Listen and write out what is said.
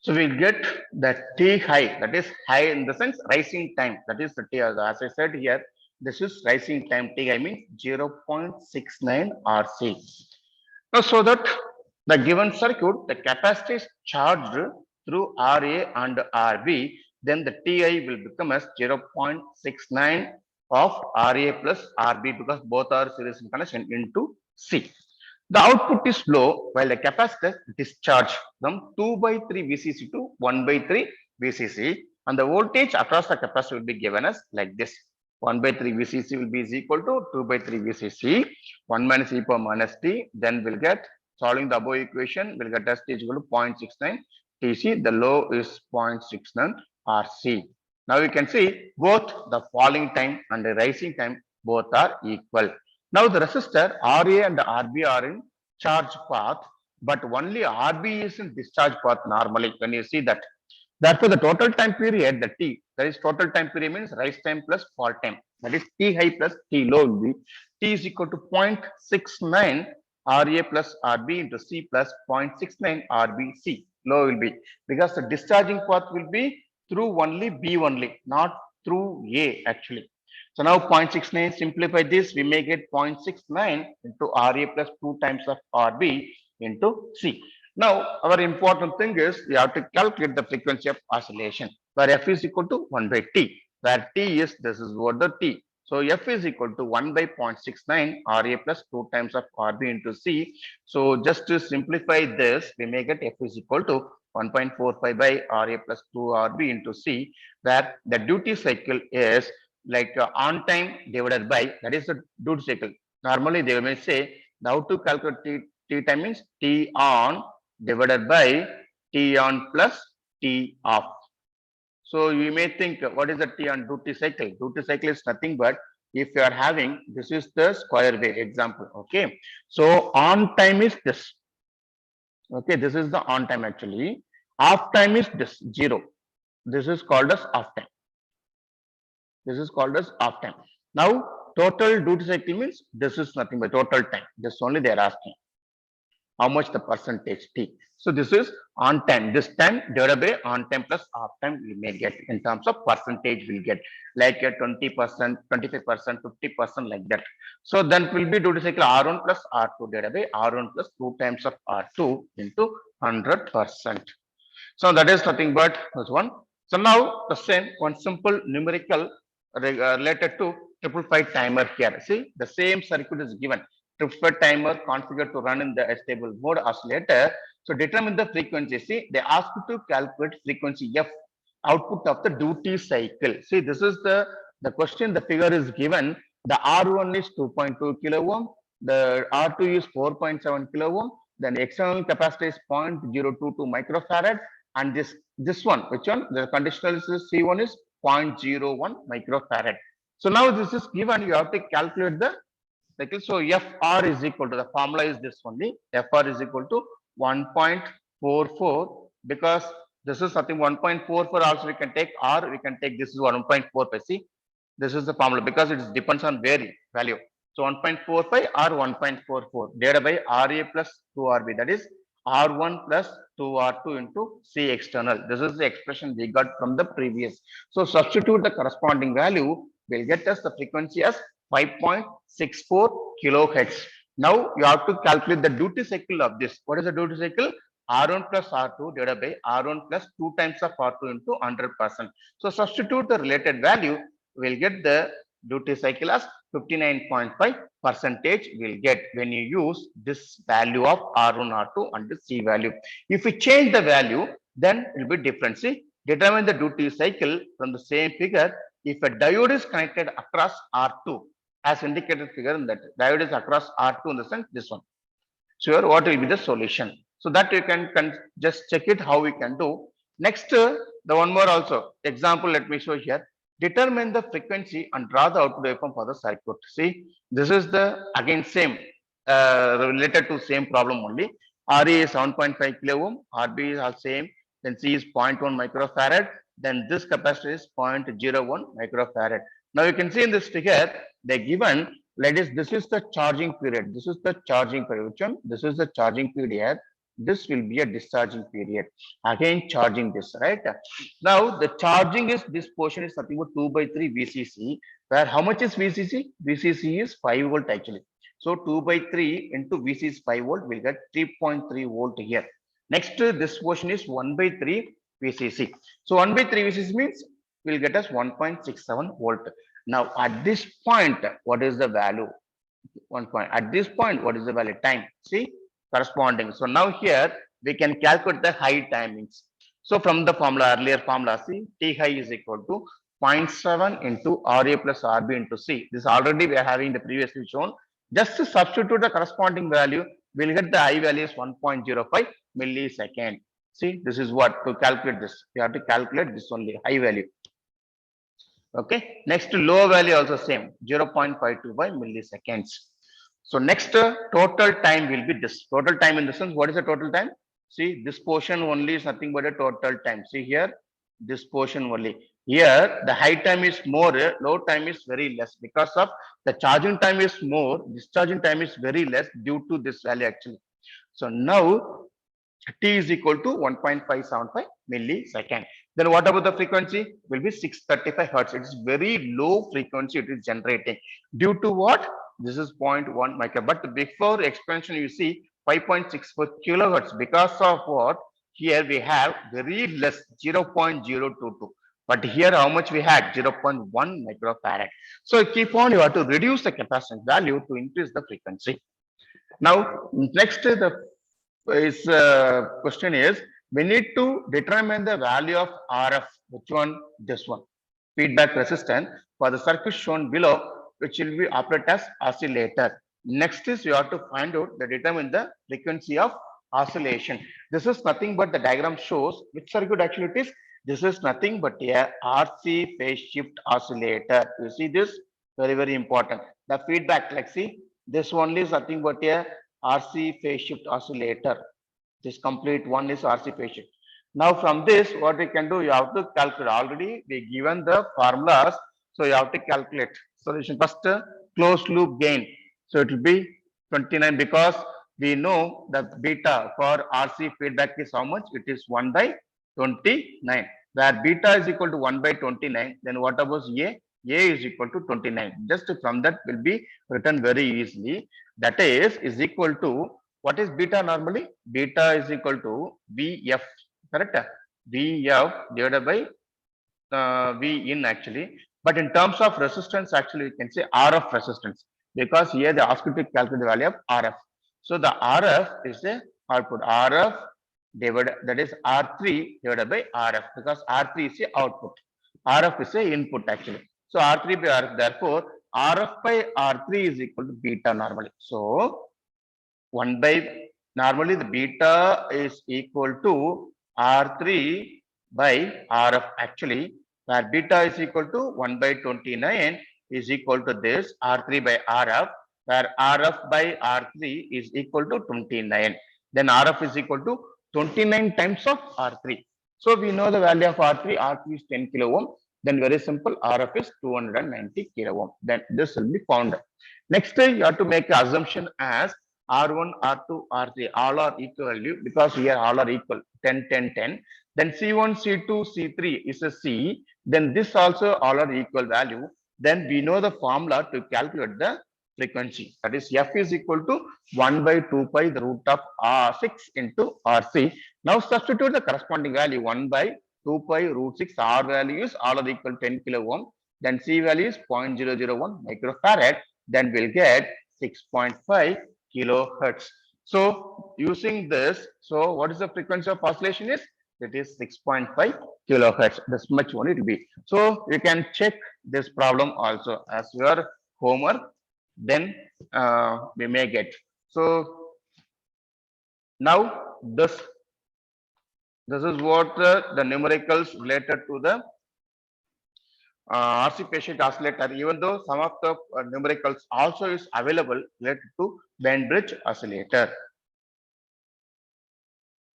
So we'll get that T high, that is high in the sense rising time. That is the T, as I said here, this is rising time. T I means 0.69 RC. Now, so that the given circuit, the capacitor is charged through RA and RB, then the TI will become as 0.69 of RA plus RB because both are series in connection into C. The output is low while the capacitor discharge from 2 by 3 VCC to 1 by 3 VCC, and the voltage across the capacitor will be given as like this. 1 by 3 VCC will be is equal to 2 by 3 VCC, 1 minus e power minus t. Then we'll get, solving the above equation, we'll get S t is equal to 0.69 TC. The low is 0.69 RC. Now you can see both the falling time and the rising time both are equal. Now the resistor RA and RB are in charge path, but only RB is in discharge path normally when you see that. Therefore, the total time period, the T, that is total time period means rise time plus fall time. That is T high plus T low will be T is equal to 0.69 RA plus RB into C plus 0.69 RBC. Low will be because the discharging path will be through only B only, not through A actually. So now 0.69, simplify this, we may get 0.69 into RA plus 2 times of RB into C. Now, our important thing is we have to calculate the frequency of oscillation, where f is equal to 1 by t, where t is, this is what the t. So, f is equal to 1 by 0.69 RA plus 2 times of RB into C. So, just to simplify this, we may get f is equal to 1.45 by RA plus 2 RB into C, where the duty cycle is like on time divided by, that is the duty cycle. Normally, they may say, now to calculate t time means t on divided by T on plus T off. So you may think, what is the T on duty cycle? Duty cycle is nothing but if you are having, this is the square wave example. Okay. So on time is this. Okay. This is the on time actually. Off time is this 0. This is called as off time. This is called as off time. Now total duty cycle means this is nothing but total time. This only they are asking how much the percentage T. So this is on time. This time divided by on time plus off time we may get in terms of percentage we'll get like a 20%, 25%, 50% like that. So then it will be duty cycle R1 plus R2 divided by R1 plus 2 times of R2 into 100%. So that is nothing but this one. So now the same one simple numerical related to 555 timer here. See the same circuit is given. 555 timer configured to run in the stable mode oscillator. So determine the frequency. See, they ask you to calculate frequency F, output of the duty cycle. See, this is the question. The figure is given. The R1 is 2.2 kilo ohm. The R2 is 4.7 kilo ohm. Then external capacitor is 0.022 microfarad. And this one, which one? The conditional is C1 is 0.01 microfarad. So now this is given. You have to calculate the cycle. So FR is equal to, the formula is this only. FR is equal to 1.44 because this is something 1.44 also we can take, or we can take this is 1.4 by C. This is the formula because it depends on value. So 1.45 or 1.44 divided by RA plus 2RB, that is R1 plus 2R2 into C external. This is the expression we got from the previous. So substitute the corresponding value, will get us the frequency as 5.64 kilohertz. Now you have to calculate the duty cycle of this. What is the duty cycle? R1 plus R2 divided by R1 plus 2 times of R2 into 100%. So substitute the related value, we'll get the duty cycle as 59.5 percentage will get when you use this value of R1, R2 and the C value. If we change the value, then it will be different. See, determine the duty cycle from the same figure. If a diode is connected across R2, as indicated figure in that diode is across R2 in the sense this one. So what will be the solution? So that you can just check it how we can do. Next, the one more also example. Let me show here. Determine the frequency and draw the output waveform for the circuit. See, this is the again same related to same problem only. RE is 7.5 kilo ohm, RB is all same. Then C is 0.1 microfarad. Then this capacitor is 0.01 microfarad. Now you can see in this figure they given. Let us, this is the charging period. This is the charging period. Which one? This is the charging period. This will be a discharging period. Again, charging this, right? Now, the charging is, this portion is nothing but 2 by 3 VCC, where how much is VCC? VCC is 5 volt actually. So 2 by 3 into VCC is 5 volt, we'll get 3.3 volt here. Next, this portion is 1 by 3 VCC. So 1 by 3 VCC means will get us 1.67 volt. Now, at this point, what is the value? 1 point. At this point, what is the value? Time. See, corresponding. So now here we can calculate the high timings. So from the formula, earlier formula, see, T high is equal to 0.7 into RA plus RB into C. This already we are having the previously shown. Just to substitute the corresponding value, we'll get the I value is 1.05 millisecond. See, this is what to calculate this. We have to calculate this only high value. Okay. Next low value also same 0.525 milliseconds. So next total time will be this. Total time in the sense, what is the total time? See, this portion only is nothing but a total time. See here, this portion only. Here, the high time is more, low time is very less because of the charging time is more, discharging time is very less due to this value actually. So now T is equal to 1.575 millisecond. Then what about the frequency? Will be 635 hertz. It is very low frequency it is generating. Due to what? This is 0.1 micro. But before expansion, you see 5.64 kilohertz. Because of what? Here we have very less 0.022. But here how much we had? 0.1 microfarad. So keep on, you have to reduce the capacitance value to increase the frequency. Now, next question is, we need to determine the value of RF. Which one? This one. Feedback resistance for the circuit shown below, which will be operated as oscillator. Next is you have to find out the determine the frequency of oscillation. This is nothing but the diagram shows which circuit actually it is. This is nothing but a RC phase shift oscillator. You see this? Very, very important. The feedback, like see, this only is nothing but a RC phase shift oscillator. This complete one is RC phase shift. Now from this, what we can do, you have to calculate. Already we given the formulas, so you have to calculate. Solution first, closed loop gain. So it will be 29 because we know that beta for RC feedback is how much? It is 1 by 29. Where beta is equal to 1 by 29, then what about A? A is equal to 29. Just from that will be written very easily. That is equal to, what is beta normally? Beta is equal to VF, correct? VF divided by V in actually. But in terms of resistance, actually, you can say RF resistance because here they ask you to calculate the value of RF. So the RF is the output. RF divided, that is R3 divided by RF because R3 is the output. RF is the input actually. So R3 by RF, therefore RF by R3 is equal to beta normally. So 1 by, normally the beta is equal to R3 by RF actually, where beta is equal to 1 by 29 is equal to this R3 by RF, where RF by R3 is equal to 29. Then RF is equal to 29 times of R3. So we know the value of R3. R3 is 10 kilo ohm. Then very simple, RF is 290 kilo ohm. Then this will be found. Next, you have to make an assumption as R1, R2, R3, all are equal value because here all are equal, 10, 10, 10. Then C1, C2, C3 is a C. Then this also all are equal value. Then we know the formula to calculate the frequency. That is F is equal to 1 by 2 pi the root of R6 into RC. Now substitute the corresponding value 1 by 2 pi root 6. R value is all are equal 10 kilo ohm. Then C value is 0.001 microfarad. Then we'll get 6.5 kilohertz. So using this, so what is the frequency of oscillation is? It is 6.5 kilohertz. This much only it will be. So you can check this problem also as your homework. Then we may get. So now this is what the numericals related to the RC phase shift oscillator, even though some of the numericals also is available related to band bridge oscillator.